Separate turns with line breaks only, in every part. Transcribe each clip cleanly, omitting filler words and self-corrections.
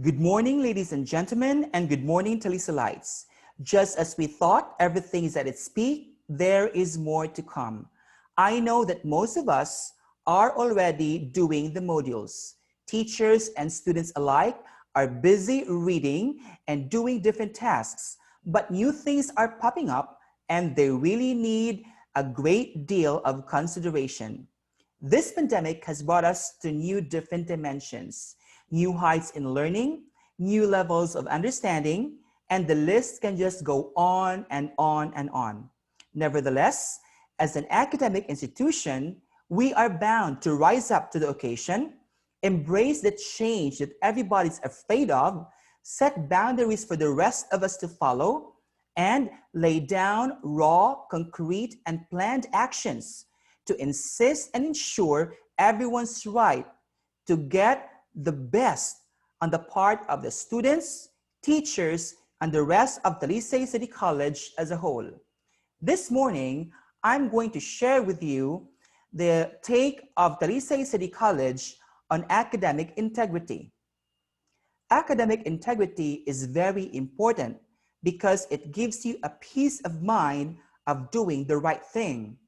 Good morning, ladies and gentlemen, and good morning, Talisalites. Just as we thought everything is at its peak, there is more to come. I know that most of us are already doing the modules. Teachers and students alike are busy reading and doing different tasks, but new things are popping up and they really need a great deal of consideration. This pandemic has brought us to new different dimensions, new heights in learning, new levels of understanding, and the list can just go on and on and on. Nevertheless, as an academic institution, we are bound to rise up to the occasion, embrace the change that everybody's afraid of, set boundaries for the rest of us to follow, and lay down raw, concrete, and planned actions to insist and ensure everyone's right to get the best on the part of the students, teachers, and the rest of Talisay City College as a whole. This morning, I'm going to share with you the take of Talisay City College on academic integrity. Academic integrity is very important because it gives you a peace of mind of doing the right thing.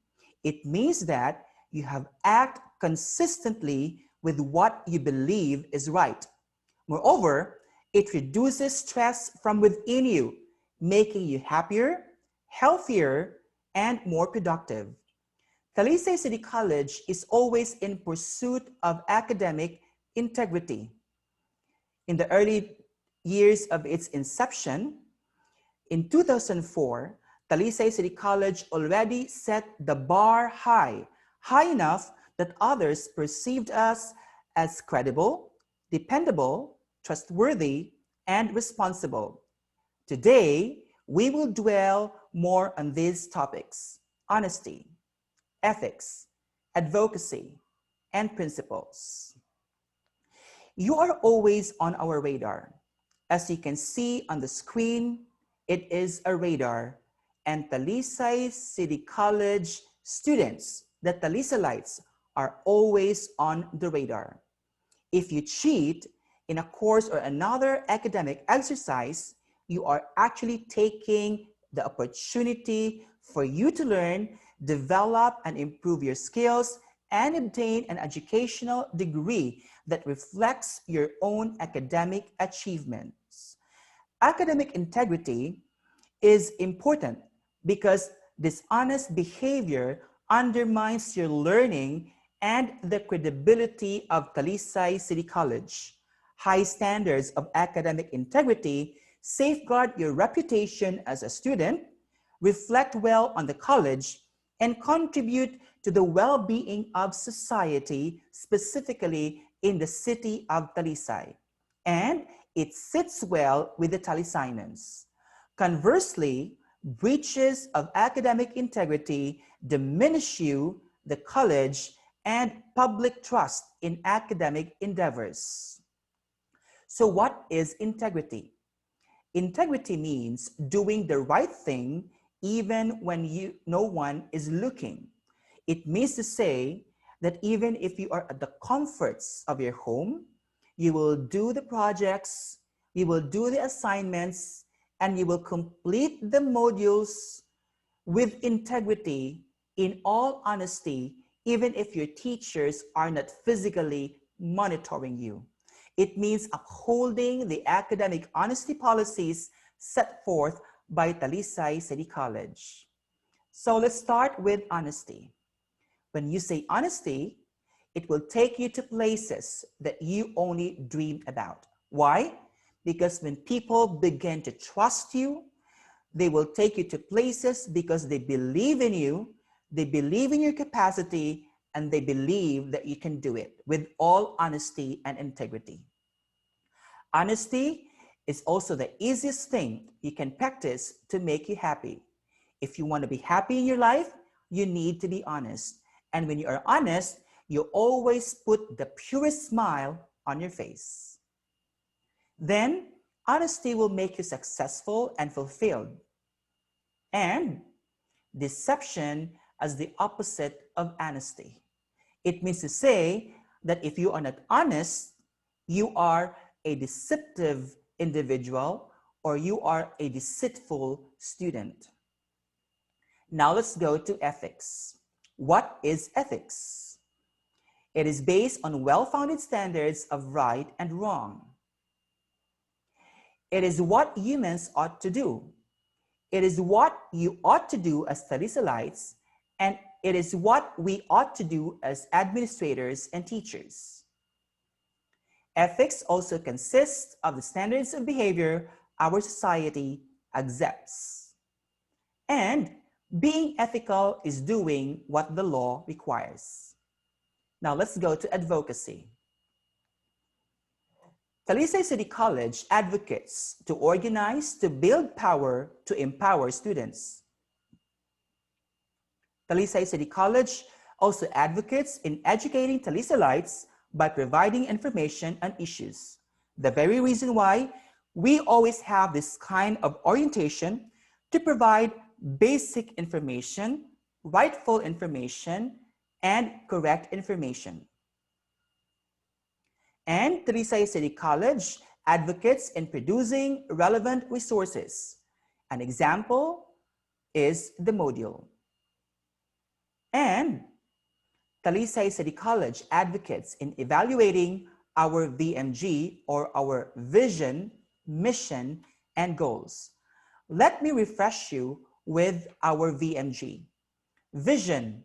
It means that you have acted consistently with what you believe is right. Moreover, it reduces stress from within you, making you happier, healthier, and more productive. Talisay City College is always in pursuit of academic integrity. In the early years of its inception, in 2004, Talisay City College already set the bar high enough that others perceived us as credible, dependable, trustworthy, and responsible. Today, we will dwell more on these topics: honesty, ethics, advocacy, and principles. You are always on our radar. As you can see on the screen, it is a radar, and Talisay City College students, the Talisalites, are always on the radar. If you cheat in a course or another academic exercise, you are actually taking the opportunity for you to learn, develop, and improve your skills, and obtain an educational degree that reflects your own academic achievements. Academic integrity is important because dishonest behavior undermines your learning and the credibility of Talisay City College. High standards of academic integrity safeguard your reputation as a student, reflect well on the college, and contribute to the well-being of society, specifically in the city of Talisay. And it sits well with the Talisaynans. Conversely, breaches of academic integrity diminish you, the college, and public trust in academic endeavors. So what is integrity? Integrity means doing the right thing even when no one is looking. It means to say that even if you are at the comforts of your home, you will do the projects, you will do the assignments, and you will complete the modules with integrity, in all honesty, even if your teachers are not physically monitoring you. It means upholding the academic honesty policies set forth by Talisay City College. So let's start with honesty. When you say honesty, it will take you to places that you only dream about. Why? Because when people begin to trust you, they will take you to places because they believe in you, they believe in your capacity, and they believe that you can do it with all honesty and integrity. Honesty is also the easiest thing you can practice to make you happy. If you want to be happy in your life, you need to be honest. And when you are honest, you always put the purest smile on your face. Then, honesty will make you successful and fulfilled. And deception as the opposite of honesty. It means to say that if you are not honest, you are a deceptive individual or you are a deceitful student. Now let's go to ethics. What is ethics? It is based on well-founded standards of right and wrong. It is what humans ought to do. It is what you ought to do as Talisalites, and it is what we ought to do as administrators and teachers. Ethics also consists of the standards of behavior our society accepts. And being ethical is doing what the law requires. Now let's go to advocacy. Talisay City College advocates to organize, to build power, to empower students. Talisay City College also advocates in educating Talisalites by providing information on issues. The very reason why we always have this kind of orientation to provide basic information, rightful information, and correct information. And Talisay City College advocates in producing relevant resources. An example is the module. And Talisay City College advocates in evaluating our VMG or our vision, mission, and goals. Let me refresh you with our VMG. Vision.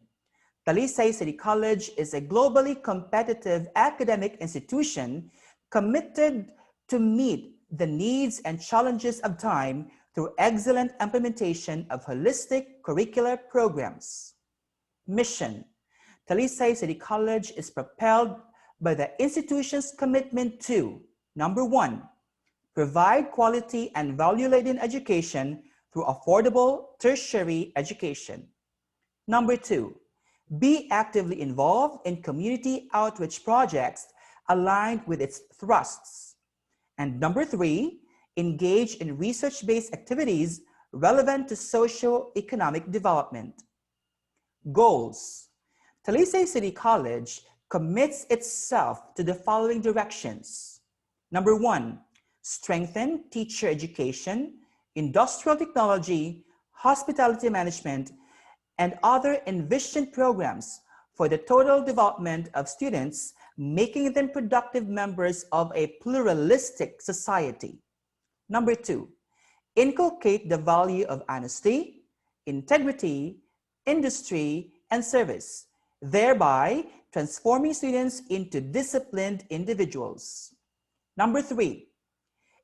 Talisay City College is a globally competitive academic institution committed to meet the needs and challenges of time through excellent implementation of holistic curricular programs. Mission. Talisay City College is propelled by the institution's commitment to, number one, provide quality and value-laden education through affordable tertiary education. Number two, be actively involved in community outreach projects aligned with its thrusts. And number three, engage in research-based activities relevant to socio-economic development. Goals. Talisay City College commits itself to the following directions. Number one, strengthen teacher education, industrial technology, hospitality management, and other envisioned programs for the total development of students, making them productive members of a pluralistic society. Number two, inculcate the value of honesty, integrity, industry, and service, thereby transforming students into disciplined individuals. Number three,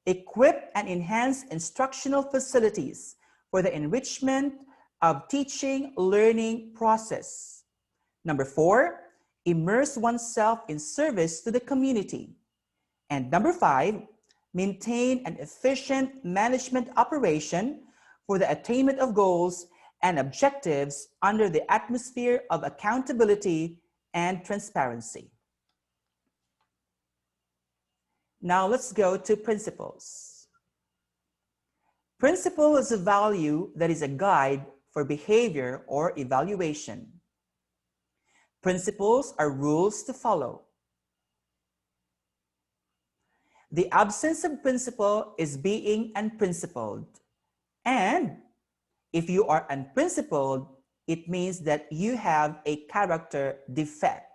equip and enhance instructional facilities for the enrichment of teaching learning process. Number four, immerse oneself in service to the community. And number five, maintain an efficient management operation for the attainment of goals and objectives under the atmosphere of accountability and transparency. Now let's go to principles. Principle is a value that is a guide for behavior or evaluation. Principles are rules to follow. The absence of principle is being unprincipled. And if you are unprincipled, it means that you have a character defect.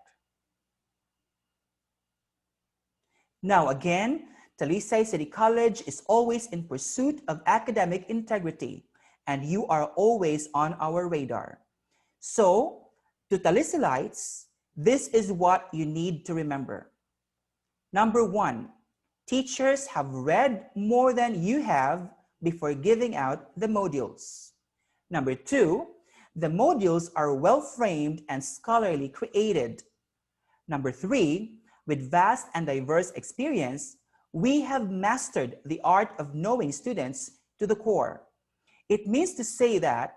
Now again, Talisay City College is always in pursuit of academic integrity, and you are always on our radar. So, to Talisalites, this is what you need to remember. Number one, teachers have read more than you have before giving out the modules. Number two, the modules are well-framed and scholarly created. Number three, with vast and diverse experience, we have mastered the art of knowing students to the core. It means to say that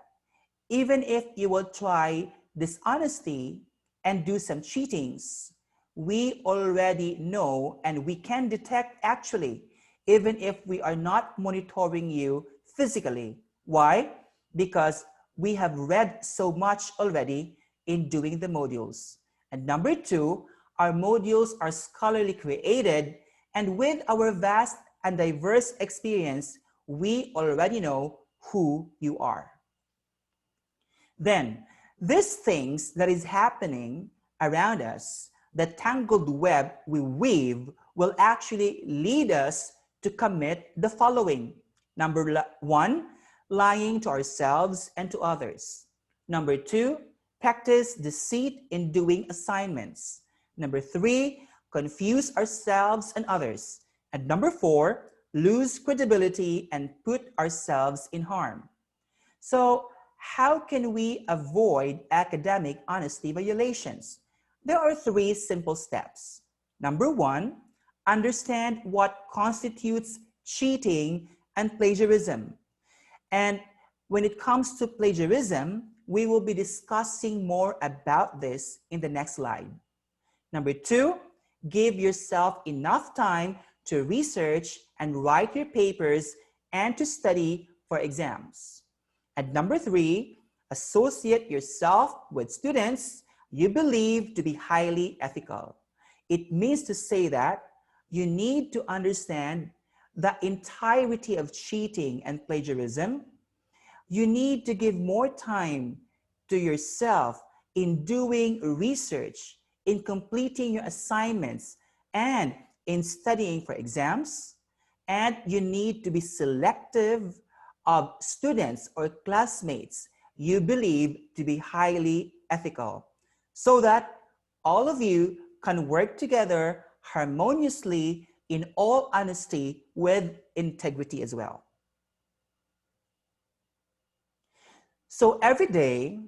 even if you will try dishonesty and do some cheatings, we already know and we can detect actually, even if we are not monitoring you physically. Why? Because we have read so much already in doing the modules. And number two, our modules are scholarly created And with our vast and diverse experience, we already know who you are. Then, these things that is happening around us, the tangled web we weave, will actually lead us to commit the following. Number one, lying to ourselves and to others. Number two, practice deceit in doing assignments. Number three, confuse ourselves and others. And number four, lose credibility and put ourselves in harm. So, how can we avoid academic honesty violations? There are three simple steps. Number one, understand what constitutes cheating and plagiarism. And when it comes to plagiarism, we will be discussing more about this in the next slide. Number two, give yourself enough time to research and write your papers and to study for exams. And number three, associate yourself with students you believe to be highly ethical. It means to say that you need to understand the entirety of cheating and plagiarism. You need to give more time to yourself in doing research, in completing your assignments, and in studying for exams. And you need to be selective of students or classmates you believe to be highly ethical, so that all of you can work together harmoniously in all honesty with integrity as well. So every day,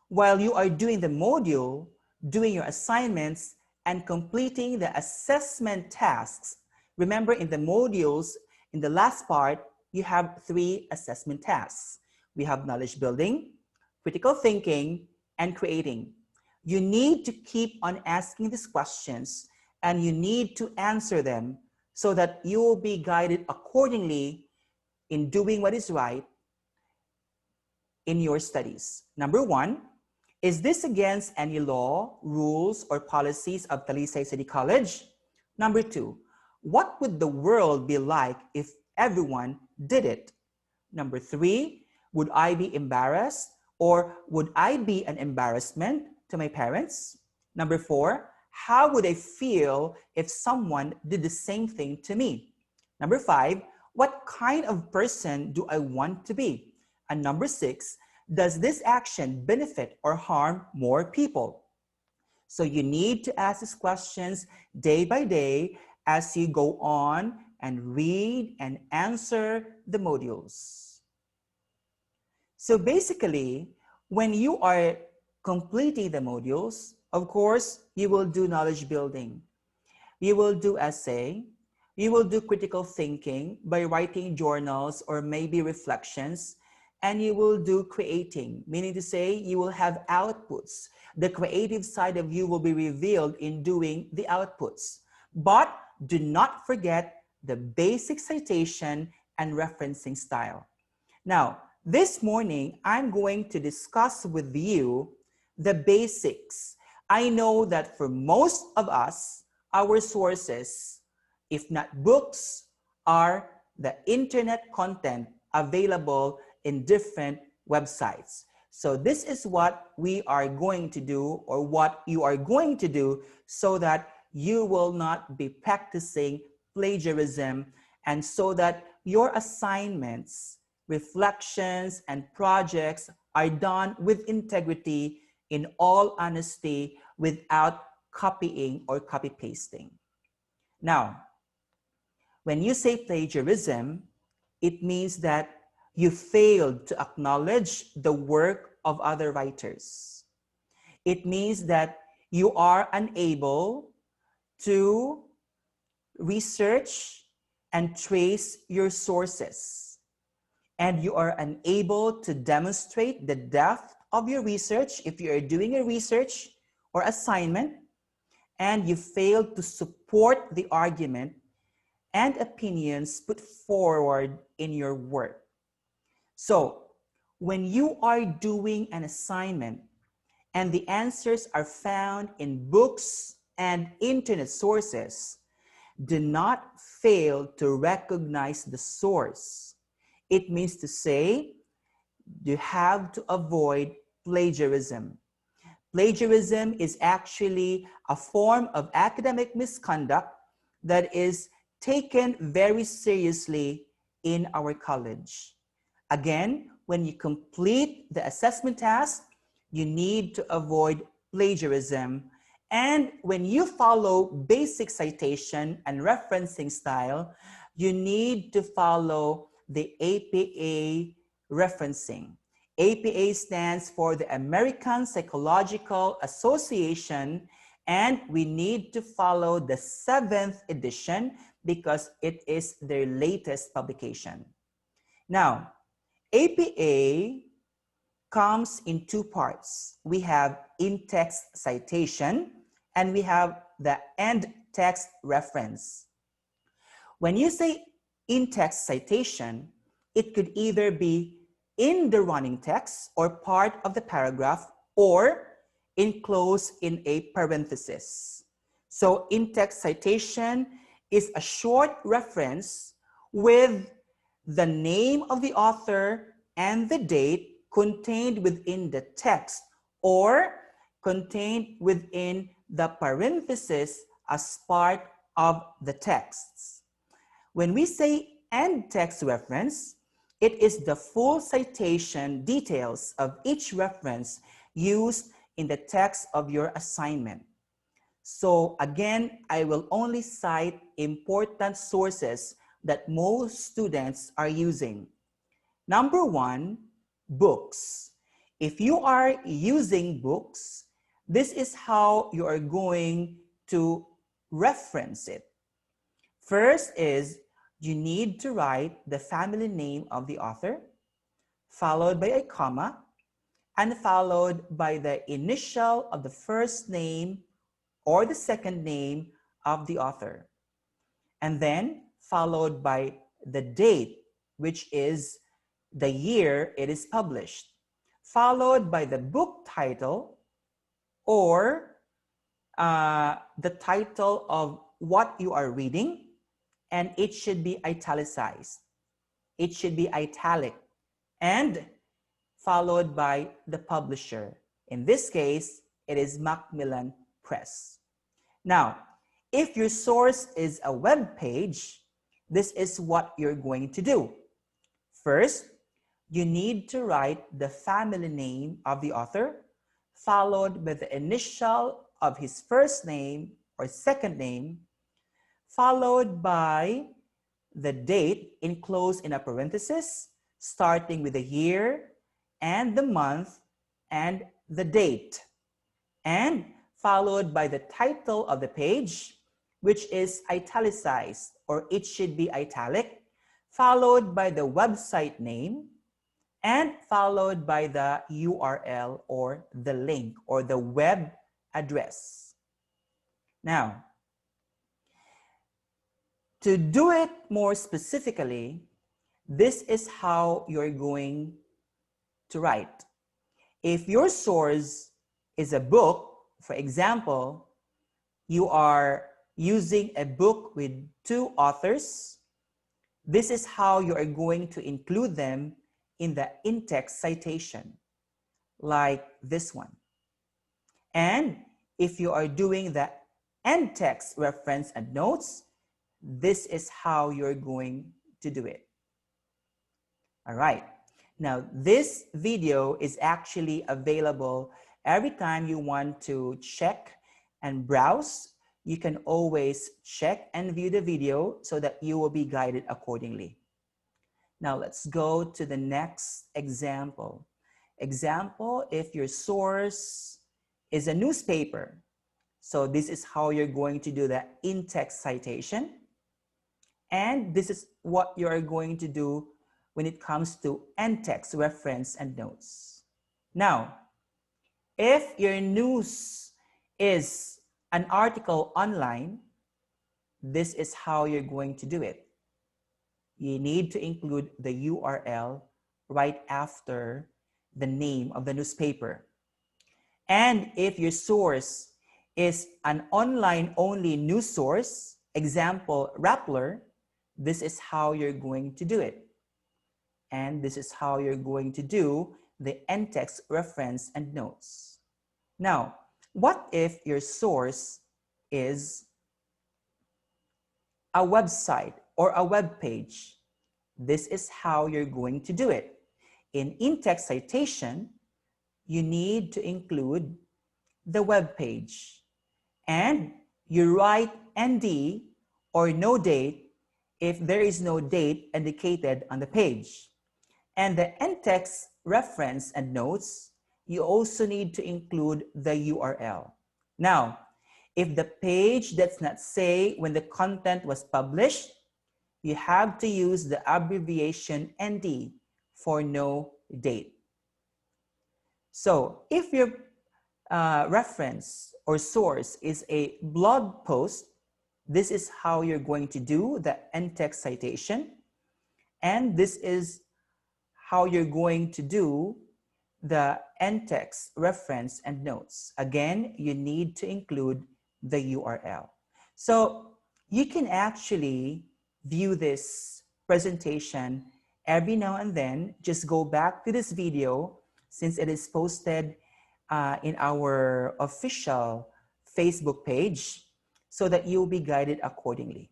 while you are doing the module, doing your assignments, and completing the assessment tasks, remember in the modules, in the last part, you have three assessment tasks. We have knowledge building, critical thinking, and creating. You need to keep on asking these questions and you need to answer them so that you will be guided accordingly in doing what is right in your studies. Number one, is this against any law, rules, or policies of Talisay City College? Number two, what would the world be like if everyone did it? Number three, would I be embarrassed or would I be an embarrassment to my parents? Number four, how would I feel if someone did the same thing to me? Number five, what kind of person do I want to be? And number six, does this action benefit or harm more people? So you need to ask these questions day by day as you go on and read and answer the modules. So basically, when you are completing the modules, of course, you will do knowledge building. You will do essay. You will do critical thinking by writing journals or maybe reflections. And you will do creating, meaning to say you will have outputs. The creative side of you will be revealed in doing the outputs. But do not forget the basic citation and referencing style. Now, this morning, I'm going to discuss with you the basics. I know that for most of us, our sources, if not books, are the internet content available in different websites. So this is what we are going to do, or what you are going to do, so that you will not be practicing plagiarism, and so that your assignments, reflections, and projects are done with integrity, in all honesty, without copying or copy pasting. Now, when you say plagiarism, it means that you failed to acknowledge the work of other writers. It means that you are unable to research and trace your sources. And you are unable to demonstrate the depth of your research if you are doing a research or assignment, and you failed to support the argument and opinions put forward in your work. So, when you are doing an assignment and the answers are found in books and internet sources, do not fail to recognize the source. It means to say, you have to avoid plagiarism. Plagiarism is actually a form of academic misconduct that is taken very seriously in our college. Again, when you complete the assessment task, you need to avoid plagiarism. And when you follow basic citation and referencing style, you need to follow the APA referencing. APA stands for the American Psychological Association, and we need to follow the 7th edition because it is their latest publication. Now, APA comes in two parts. We have in-text citation and we have the end-text reference. When you say in-text citation, it could either be in the running text or part of the paragraph or enclosed in a parenthesis. So in-text citation is a short reference with the name of the author and the date contained within the text or contained within the parenthesis as part of the texts. When we say end text reference, it is the full citation details of each reference used in the text of your assignment. So again, I will only cite important sources that most students are using. Number one, books. If you are using books, this is how you are going to reference it. First is you need to write the family name of the author, followed by a comma, and followed by the initial of the first name or the second name of the author. And then followed by the date, which is the year it is published, followed by the book title or the title of what you are reading, and it should be italicized. It should be italic, and followed by the publisher. In this case, it is Macmillan Press. Now, if your source is a web page, this is what you're going to do. First, you need to write the family name of the author, followed by the initial of his first name or second name, followed by the date enclosed in a parenthesis, starting with the year and the month and the date, and followed by the title of the page, which is italicized, or it should be italic, followed by the website name, and followed by the URL or the link or the web address. Now, to do it more specifically, this is how you're going to write. If your source is a book, for example, you are using a book with two authors, this is how you are going to include them in the in-text citation, like this one. And if you are doing the end-text reference and notes, this is how you're going to do it. All right. Now, this video is actually available every time you want to check and browse. You can always check and view the video so that you will be guided accordingly. Now, let's go to the next example. Example, if your source is a newspaper. So this is how you're going to do the in-text citation. And this is what you're going to do when it comes to end-text reference and notes. Now, if your news is an article online, this is how you're going to do it. You need to include the URL right after the name of the newspaper. And if your source is an online-only news source, example, Rappler, this is how you're going to do it. And this is how you're going to do the in-text reference and notes. Now, what if your source is a website or a web page? This is how you're going to do it. In in-text citation, you need to include the web page. And you write ND or no date if there is no date indicated on the page. And the in-text reference and notes, you also need to include the URL. Now, if the page does not say when the content was published, you have to use the abbreviation ND for no date. So if your reference or source is a blog post, this is how you're going to do the in-text citation. And this is how you're going to do the in-text reference and notes. Again, you need to include the URL. So you can actually view this presentation every now and then. Just go back to this video since it is posted in our official Facebook page so that you'll be guided accordingly.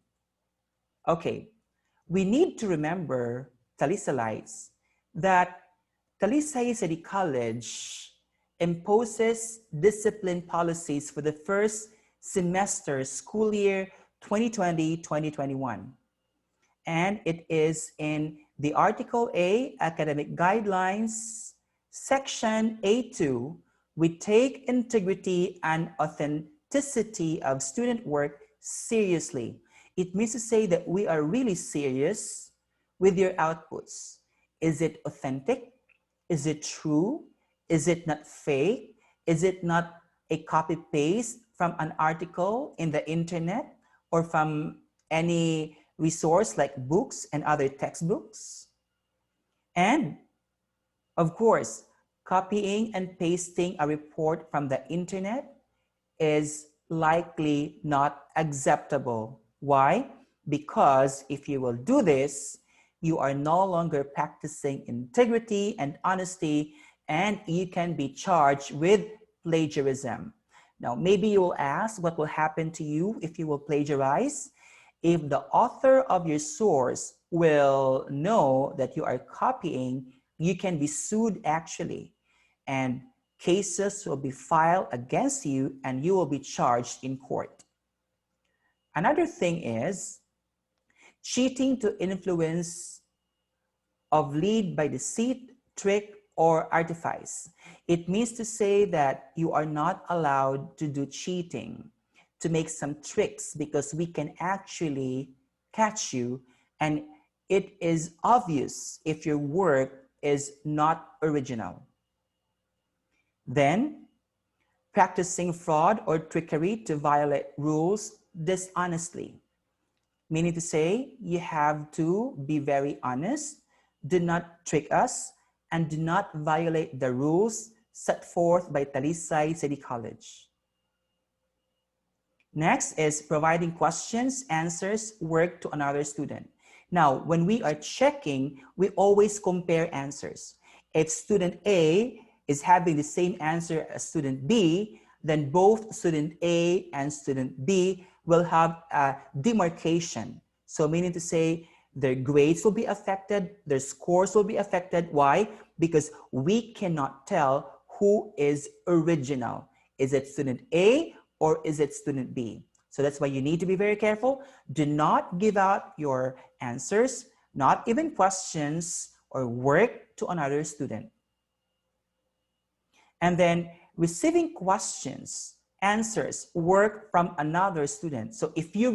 Okay, we need to remember, Talisalites, that Talisay City College imposes discipline policies for the first semester school year 2020-2021. And it is in the Article A, Academic Guidelines, Section A2, we take integrity and authenticity of student work seriously. It means to say that we are really serious with your outputs. Is it authentic? Is it true? Is it not fake? Is it not a copy-paste from an article in the internet or from any resource like books and other textbooks? And of course, copying and pasting a report from the internet is likely not acceptable. Why? Because if you will do this, you are no longer practicing integrity and honesty, and you can be charged with plagiarism. Now, maybe you will ask what will happen to you if you will plagiarize. If the author of your source will know that you are copying, you can be sued actually, and cases will be filed against you and you will be charged in court. Another thing is cheating to influence of lead by deceit, trick, or artifice. It means to say that you are not allowed to do cheating, to make some tricks, because we can actually catch you, and it is obvious if your work is not original. Then, practicing fraud or trickery to violate rules dishonestly. Meaning to say, you have to be very honest, do not trick us, and do not violate the rules set forth by Talisay City College. Next is providing questions, answers, work to another student. Now, when we are checking, we always compare answers. If student A is having the same answer as student B, then both student A and student B will have a demarcation. So meaning to say their grades will be affected, their scores will be affected. Why? Because we cannot tell who is original. Is it student A or is it student B? So that's why you need to be very careful. Do not give out your answers, not even questions or work to another student. And then receiving questions, answers, work from another student. So if you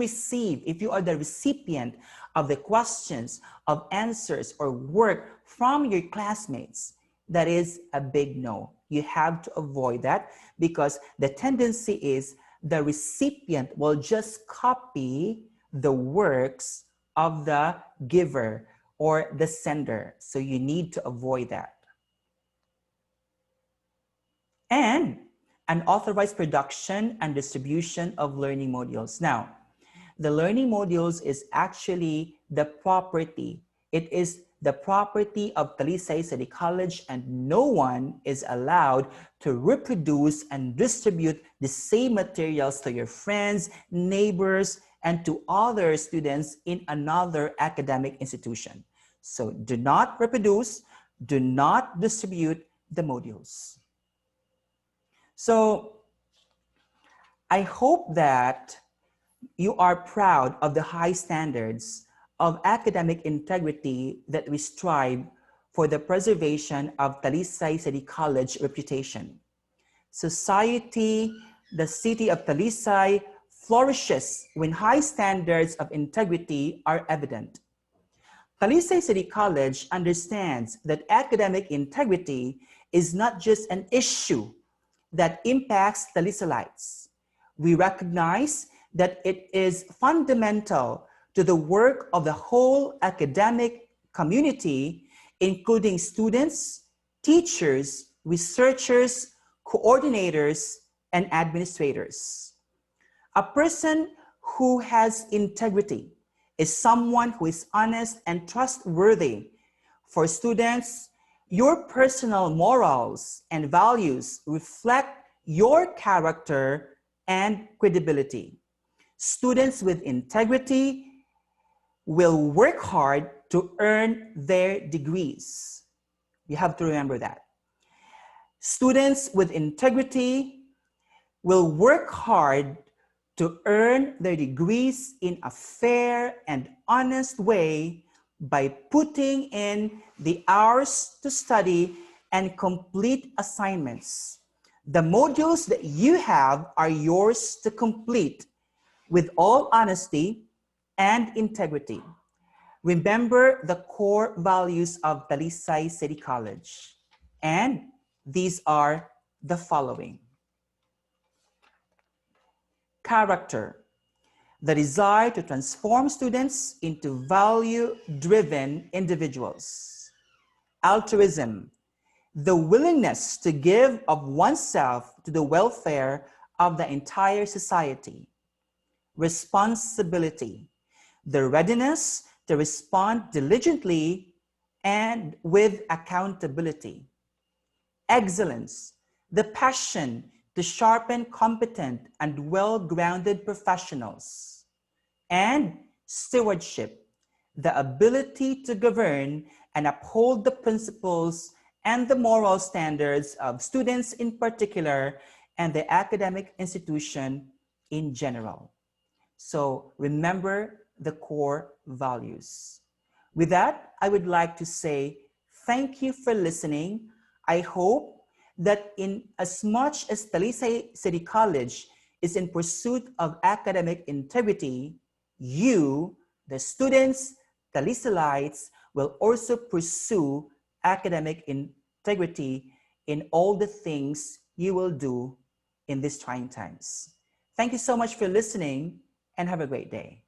are the recipient of the questions, of answers, or work from your classmates, that is a big no. You have to avoid that, because the tendency is the recipient will just copy the works of the giver or the sender. So you need to avoid that. And unauthorized production and distribution of learning modules. Now, The learning modules is actually the property. It is the property of Talisay City College, and no one is allowed to reproduce and distribute the same materials to your friends, neighbors, and to other students in another academic institution. So do not reproduce, do not distribute the modules. So I hope that you are proud of the high standards of academic integrity that we strive for the preservation of Talisay City College reputation. Society, the city of Talisay, flourishes when high standards of integrity are evident. Talisay City College understands that academic integrity is not just an issue that impacts Talisalites. We recognize that it is fundamental to the work of the whole academic community, including students, teachers, researchers, coordinators, and administrators. A person who has integrity is someone who is honest and trustworthy. For students, your personal morals and values reflect your character and credibility. Students with integrity will work hard to earn their degrees. You have to remember that. Students with integrity will work hard to earn their degrees in a fair and honest way by putting in the hours to study and complete assignments. The modules that you have are yours to complete with all honesty and integrity. Remember the core values of Talisay City College, and these are the following. Character, the desire to transform students into value-driven individuals. Altruism, the willingness to give of oneself to the welfare of the entire society. Responsibility, the readiness to respond diligently and with accountability. Excellence, the passion to sharpen competent and well-grounded professionals. And stewardship, the ability to govern and uphold the principles and the moral standards of students in particular and the academic institution in general. So remember the core values. With that, I would like to say thank you for listening. I hope that in as much as Talisay City College is in pursuit of academic integrity, you, the students, Talisalites, will also pursue academic integrity in all the things you will do in these trying times. Thank you so much for listening, and have a great day.